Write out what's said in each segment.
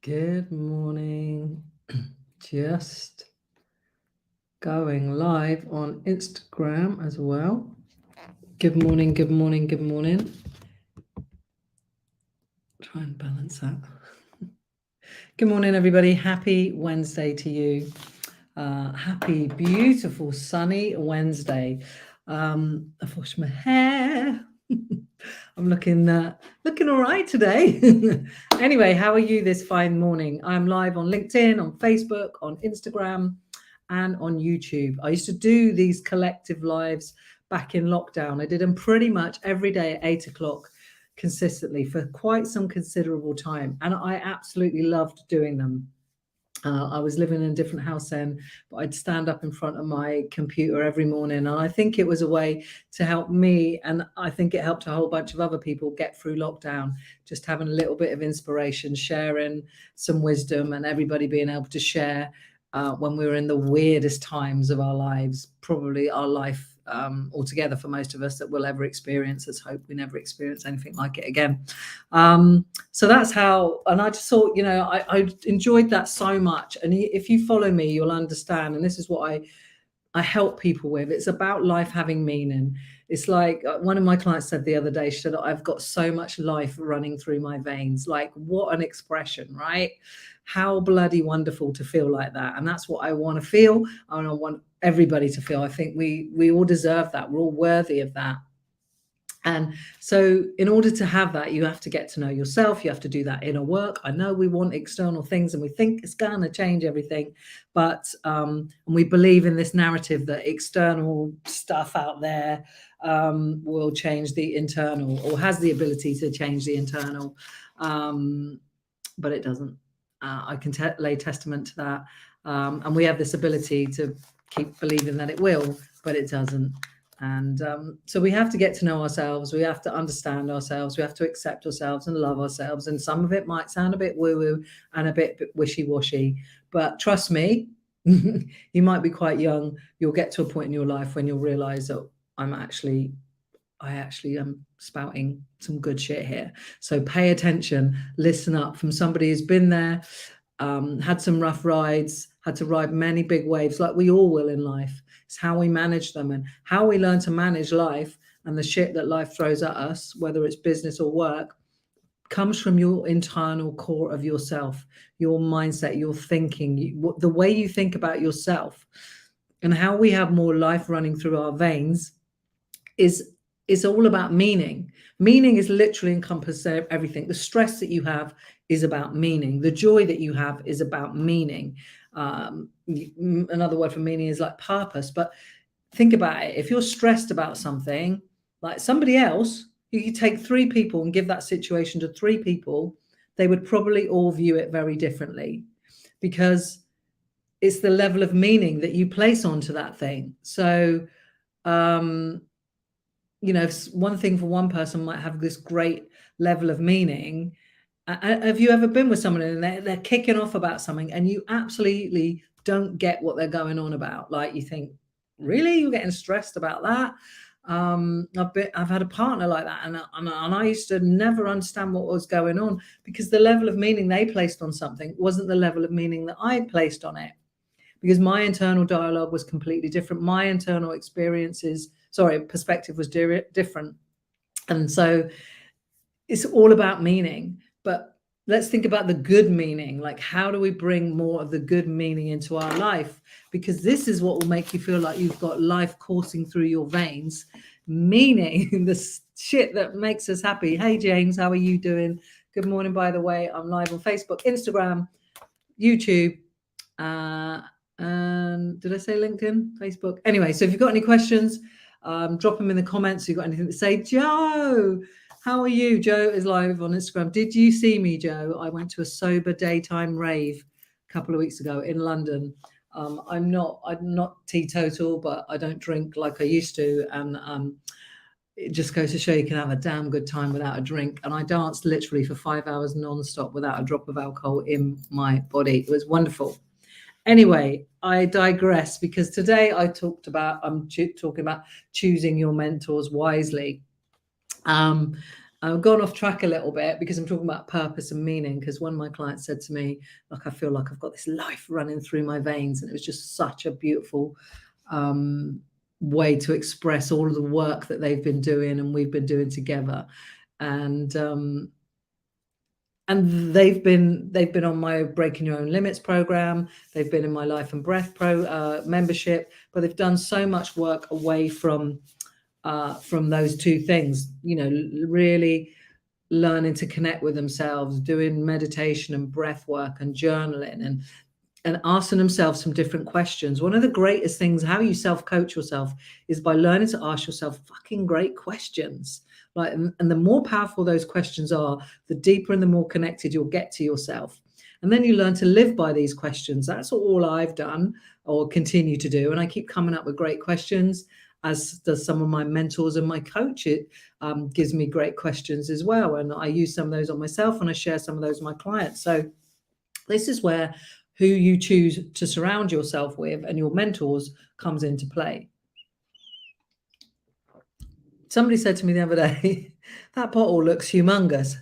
Good morning. Just going live on Instagram as well. Good morning, good morning, good morning. Try and balance that. Good morning, everybody. Happy Wednesday to you. Happy, beautiful, sunny Wednesday. I've washed my hair. I'm looking all right today. Anyway, how are you this fine morning? I'm live on LinkedIn, on Facebook, on Instagram, and on YouTube. I used to do these collective lives back in lockdown. I did them pretty much every day at 8 o'clock consistently for quite some considerable time. And I absolutely loved doing them. I was living in a different house then, but I'd stand up in front of my computer every morning. And I think it was a way to help me. And I think it helped a whole bunch of other people get through lockdown, just having a little bit of inspiration, sharing some wisdom, and everybody being able to share when we were in the weirdest times of our lives, probably our life altogether for most of us that we'll ever experience. Let's hope we never experience anything like it again. So that's how, and I just thought, I enjoyed that so much. And if you follow me, you'll understand. And this is what I help people with. It's about life having meaning. It's like one of my clients said the other day, she said, I've got so much life running through my veins. Like, what an expression, right? How bloody wonderful to feel like that. And that's what I want to feel. And I want everybody to feel. I think we all deserve that. We're all worthy of that. And so in order to have that, you have to get to know yourself. You have to do that inner work. I know we want external things and we think it's going to change everything, but and we believe in this narrative that external stuff out there will change the internal, or has the ability to change the internal, but it doesn't. I can lay testament to that. And we have this ability to keep believing that it will, but it doesn't. And so we have to get to know ourselves. We have to understand ourselves. We have to accept ourselves and love ourselves. And some of it might sound a bit woo-woo and a bit wishy-washy, but trust me, you might be quite young. You'll get to a point in your life when you'll realize that I actually am spouting some good shit here. So pay attention, listen up from somebody who's been there, had some rough rides, had to ride many big waves like we all will in life. It's how we manage them, and how we learn to manage life and the shit that life throws at us, whether it's business or work, comes from your internal core of yourself, your mindset, your thinking, the way you think about yourself. And how we have more life running through our veins is all about meaning. Meaning is literally encompasses everything. The stress that you have is about meaning. The joy that you have is about meaning. Another word for meaning is like purpose. But think about it. If you're stressed about something, like somebody else, you could take 3 people and give that situation to 3 people, they would probably all view it very differently, because it's the level of meaning that you place onto that thing. So, one thing for one person might have this great level of meaning. Have you ever been with someone and they're kicking off about something and you absolutely don't get what they're going on about? Like, you think, really, you're getting stressed about that? I've had a partner like that, and I used to never understand what was going on, because the level of meaning they placed on something wasn't the level of meaning that I placed on it, because my internal dialogue was completely different. My internal perspective was different. And so it's all about meaning. But let's think about the good meaning. Like, how do we bring more of the good meaning into our life? Because this is what will make you feel like you've got life coursing through your veins. Meaning, the shit that makes us happy. Hey, James, how are you doing? Good morning, by the way. I'm live on Facebook, Instagram, YouTube, and did I say LinkedIn, Facebook? Anyway, so if you've got any questions, drop them in the comments. If you've got anything to say. Joe, how are you? Joe is live on Instagram. Did you see me, Joe? I went to a sober daytime rave a couple of weeks ago in London. I'm not teetotal, but I don't drink like I used to. And it just goes to show you can have a damn good time without a drink. And I danced literally for 5 hours non-stop without a drop of alcohol in my body. It was wonderful. Anyway, I digress, because today I'm talking about choosing your mentors wisely. I've gone off track a little bit because I'm talking about purpose and meaning. Because one of my clients said to me, like, I feel like I've got this life running through my veins. And it was just such a beautiful way to express all of the work that they've been doing and we've been doing together. And they've been on my Breaking Your Own Limits program. They've been in my Life and Breath membership, but they've done so much work away from those two things, really learning to connect with themselves, doing meditation and breath work and journaling and asking themselves some different questions. One of the greatest things, how you self-coach yourself, is by learning to ask yourself fucking great questions. Like, and the more powerful those questions are, the deeper and the more connected you'll get to yourself. And then you learn to live by these questions. That's all I've done or continue to do. And I keep coming up with great questions, as does some of my mentors and my coach. It gives me great questions as well. And I use some of those on myself and I share some of those with my clients. So this is where who you choose to surround yourself with and your mentors comes into play. Somebody said to me the other day, that bottle looks humongous.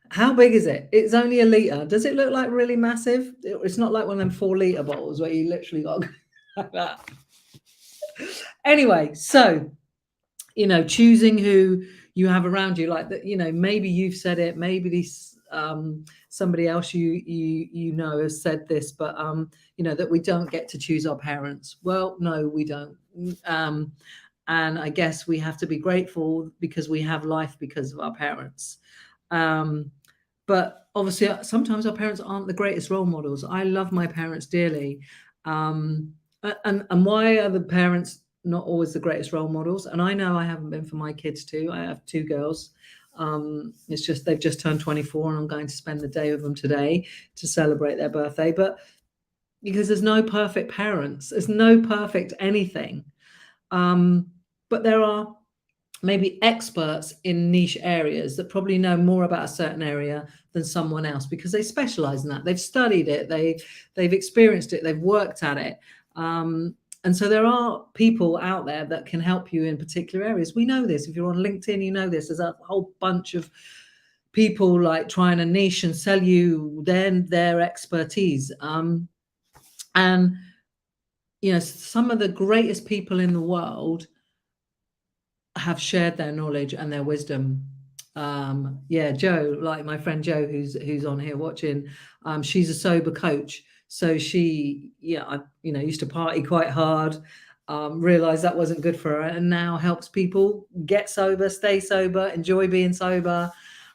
How big is it? It's only a litre. Does it look like really massive? It's not like one of them 4-litre bottles where you literally got to go like that. Anyway, so, choosing who you have around you, like that, maybe you've said it, maybe these somebody else you know has said this, but that we don't get to choose our parents. Well, no, we don't. And I guess we have to be grateful because we have life because of our parents. But obviously, sometimes our parents aren't the greatest role models. I love my parents dearly. And why are the parents not always the greatest role models? And I know I haven't been for my kids too. I have 2 girls. It's just they've just turned 24 and I'm going to spend the day with them today to celebrate their birthday. But because there's no perfect parents, there's no perfect anything. But there are maybe experts in niche areas that probably know more about a certain area than someone else because they specialize in that. They've studied it, they've experienced it, they've worked at it. And so there are people out there that can help you in particular areas. We know this. If you're on LinkedIn, you know this. There's a whole bunch of people like trying to niche and sell you their expertise. And some of the greatest people in the world have shared their knowledge and their wisdom. Joe, like my friend Joe, who's on here watching, she's a sober coach. So she, used to party quite hard, realized that wasn't good for her, and now helps people get sober, stay sober, enjoy being sober.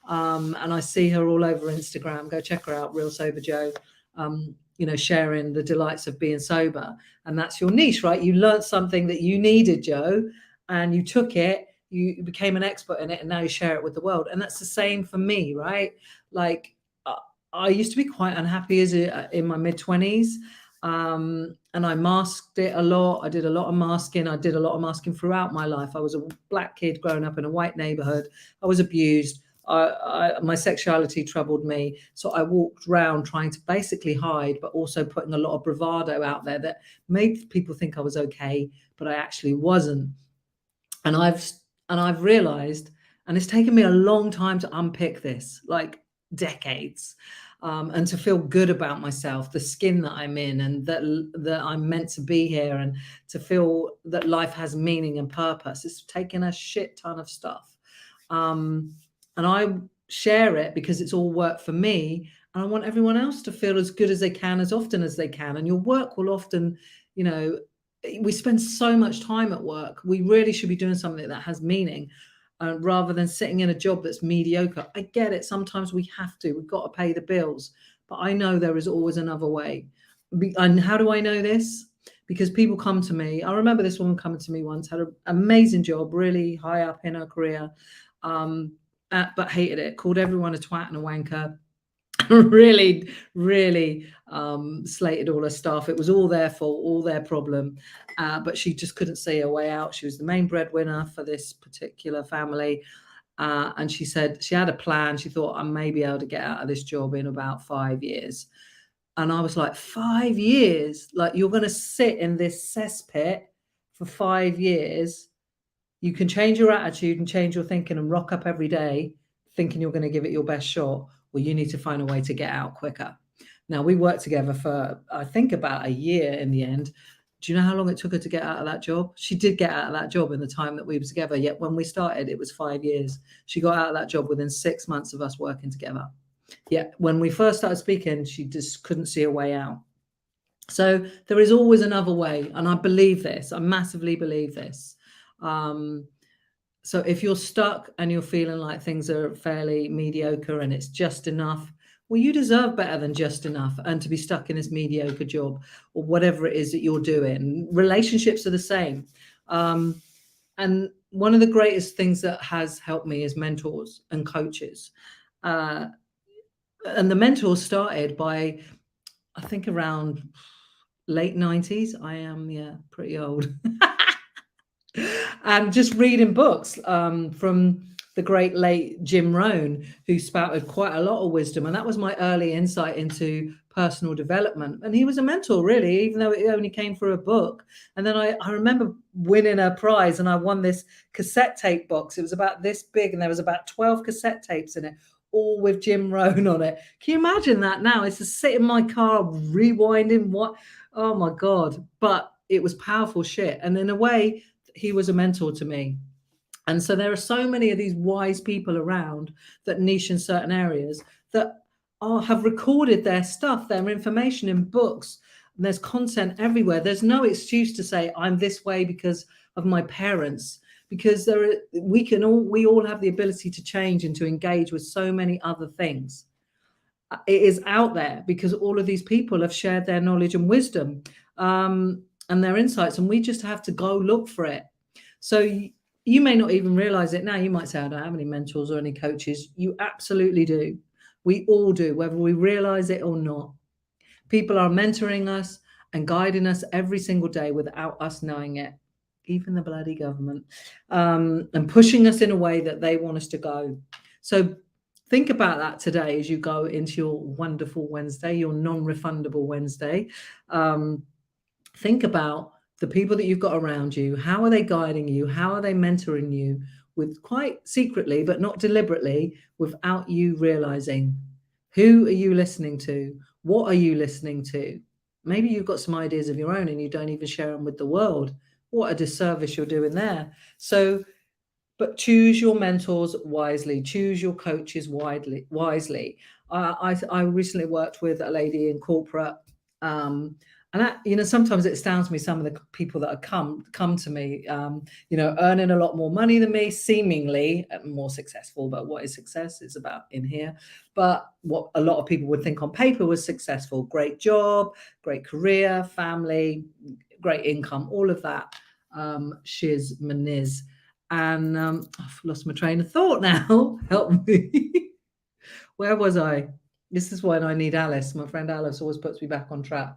And I see her all over Instagram. Go check her out, Real Sober Joe. Sharing the delights of being sober. And that's your niche, right? You learned something that you needed, Joe, and you took it, you became an expert in it, and now you share it with the world. And that's the same for me, right? Like, I used to be quite unhappy in my mid-20s, and I masked it a lot. I did a lot of masking. I did a lot of masking throughout my life. I was a black kid growing up in a white neighborhood. I was abused. My sexuality troubled me. So I walked around trying to basically hide, but also putting a lot of bravado out there that made people think I was okay, but I actually wasn't. And I've realized, and it's taken me a long time to unpick this, like decades, and to feel good about myself, the skin that I'm in, and that I'm meant to be here, and to feel that life has meaning and purpose. It's taken a shit ton of stuff. And I share it because it's all work for me. And I want everyone else to feel as good as they can, as often as they can. And your work will often, we spend so much time at work. We really should be doing something that has meaning, rather than sitting in a job that's mediocre. I get it. Sometimes we have to. We've got to pay the bills. But I know there is always another way. And how do I know this? Because people come to me. I remember this woman coming to me once, had an amazing job, really high up in her career, but hated it, called everyone a twat and a wanker. really slated all her staff. It was all their fault, all their problem, but she just couldn't see her way out. She was the main breadwinner for this particular family, and she said she had a plan. She thought, I may be able to get out of this job in about 5 years. And I was like, 5 years? Like, you're going to sit in this cesspit for 5 years? You can change your attitude and change your thinking and rock up every day. thinking you're going to give it your best shot, well, you need to find a way to get out quicker. Now, we worked together for, I think, about a year in the end. Do you know how long it took her to get out of that job? She did get out of that job in the time that we were together. Yet when we started, it was 5 years. She got out of that job within 6 months of us working together. Yet when we first started speaking, she just couldn't see a way out. So there is always another way. And I believe this. I massively believe this. So if you're stuck and you're feeling like things are fairly mediocre and it's just enough, well, you deserve better than just enough and to be stuck in this mediocre job or whatever it is that you're doing. Relationships are the same. And one of the greatest things that has helped me is mentors and coaches. And the mentors started by, I think, around late 90s. I am, pretty old. And just reading books from the great late Jim Rohn, who spouted quite a lot of wisdom. And that was my early insight into personal development. And he was a mentor, really, even though it only came through a book. And then I remember winning a prize, and I won this cassette tape box. It was about this big, and there was about 12 cassette tapes in it, all with Jim Rohn on it. Can you imagine that now? It's to sit in my car rewinding what? Oh, my God. But it was powerful shit. And in a way, he was a mentor to me. And so there are so many of these wise people around that niche in certain areas that have recorded their stuff, their information in books. And there's content everywhere. There's no excuse to say I'm this way because of my parents, because we all have the ability to change and to engage with so many other things. It is out there because all of these people have shared their knowledge and wisdom and their insights, and we just have to go look for it. So you may not even realize it now. You might say, I don't have any mentors or any coaches. You absolutely do. We all do, whether we realize it or not. People are mentoring us and guiding us every single day without us knowing it, even the bloody government, and pushing us in a way that they want us to go. So think about that today as you go into your wonderful Wednesday, your non-refundable Wednesday. Think about the people that you've got around you. How are they guiding you? How are they mentoring you, with quite secretly, but not deliberately, without you realizing? Who are you listening to? What are you listening to? Maybe you've got some ideas of your own and you don't even share them with the world. What a disservice you're doing there. So, but choose your mentors wisely. Choose your coaches wisely. I recently worked with a lady in corporate, and that, sometimes it astounds me, some of the people that have come to me, earning a lot more money than me, seemingly more successful. But what is success? It's about in here. But what a lot of people would think on paper was successful: great job, great career, family, great income, all of that. Shiz maniz. And I've lost my train of thought now. Help me. Where was I? This is when I need Alice. My friend Alice always puts me back on track.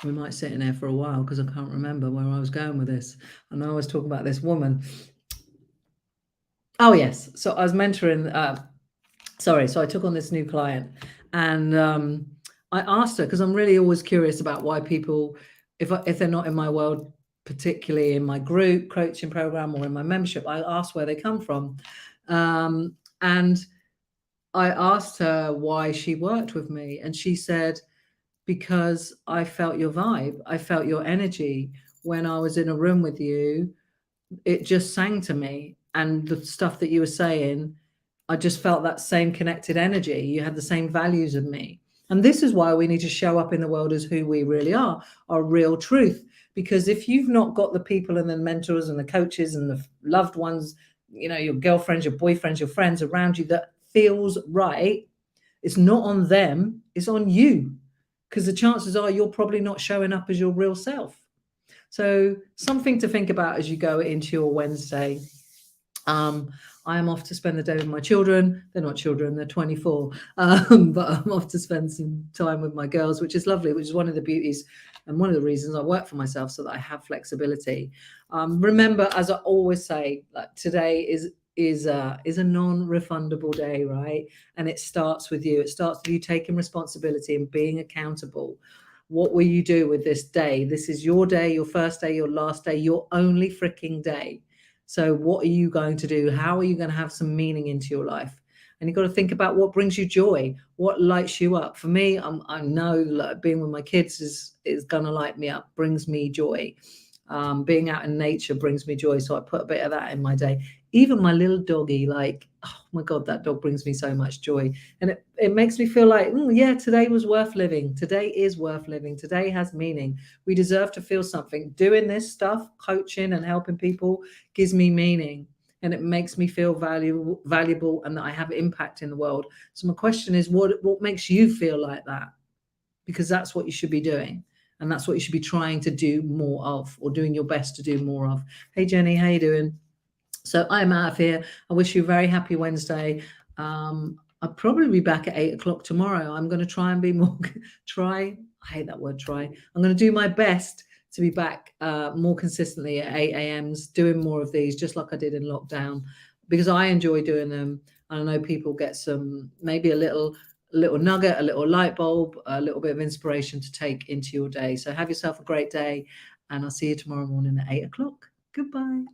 We might sit in there for a while because I can't remember where I was going with this. I know I was talking about this woman. Oh, yes. So I was mentoring. So I took on this new client, and I asked her, because I'm really always curious about why people, if they're not in my world, particularly in my group coaching program or in my membership, I ask where they come from. And I asked her why she worked with me. And she said, because I felt your vibe. I felt your energy. When I was in a room with you, it just sang to me. And the stuff that you were saying, I just felt that same connected energy. You had the same values of me. And this is why we need to show up in the world as who we really are, our real truth. Because if you've not got the people and the mentors and the coaches and the loved ones, your girlfriends, your boyfriends, your friends around you that feels right, it's not on them, it's on you. Because the chances are you're probably not showing up as your real self. So something to think about as you go into your Wednesday. I am off to spend the day with my children. They're not children, they're 24. But I'm off to spend some time with my girls, which is lovely, which is one of the beauties and one of the reasons I work for myself, so that I have flexibility. Remember, as I always say, like, today is a non-refundable day, right? And it starts with you. It starts with you taking responsibility and being accountable. What will you do with this day? This is your day, your first day, your last day, your only freaking day. So what are you going to do? How are you going to have some meaning into your life? And you've got to think about what brings you joy, what lights you up. For me, I know like, being with my kids is going to light me up, brings me joy. Being out in nature brings me joy. So I put a bit of that in my day. Even my little doggy, like, oh my God, that dog brings me so much joy. And it makes me feel like, yeah, today was worth living. Today is worth living. Today has meaning. We deserve to feel something. Doing this stuff, coaching and helping people gives me meaning. And it makes me feel valuable and that I have impact in the world. So my question is, what makes you feel like that? Because that's what you should be doing. And that's what you should be trying to do more of, or doing your best to do more of. Hey, Jenny, how you doing? So I'm out of here. I wish you a very happy Wednesday. I'll probably be back at 8 o'clock tomorrow. I'm going to try and be more, I hate that word, try. I'm going to do my best to be back more consistently at 8 a.m.s, doing more of these, just like I did in lockdown, because I enjoy doing them. I know people get some, maybe a little nugget, a little light bulb, a little bit of inspiration to take into your day. So have yourself a great day, and I'll see you tomorrow morning at 8 o'clock. Goodbye.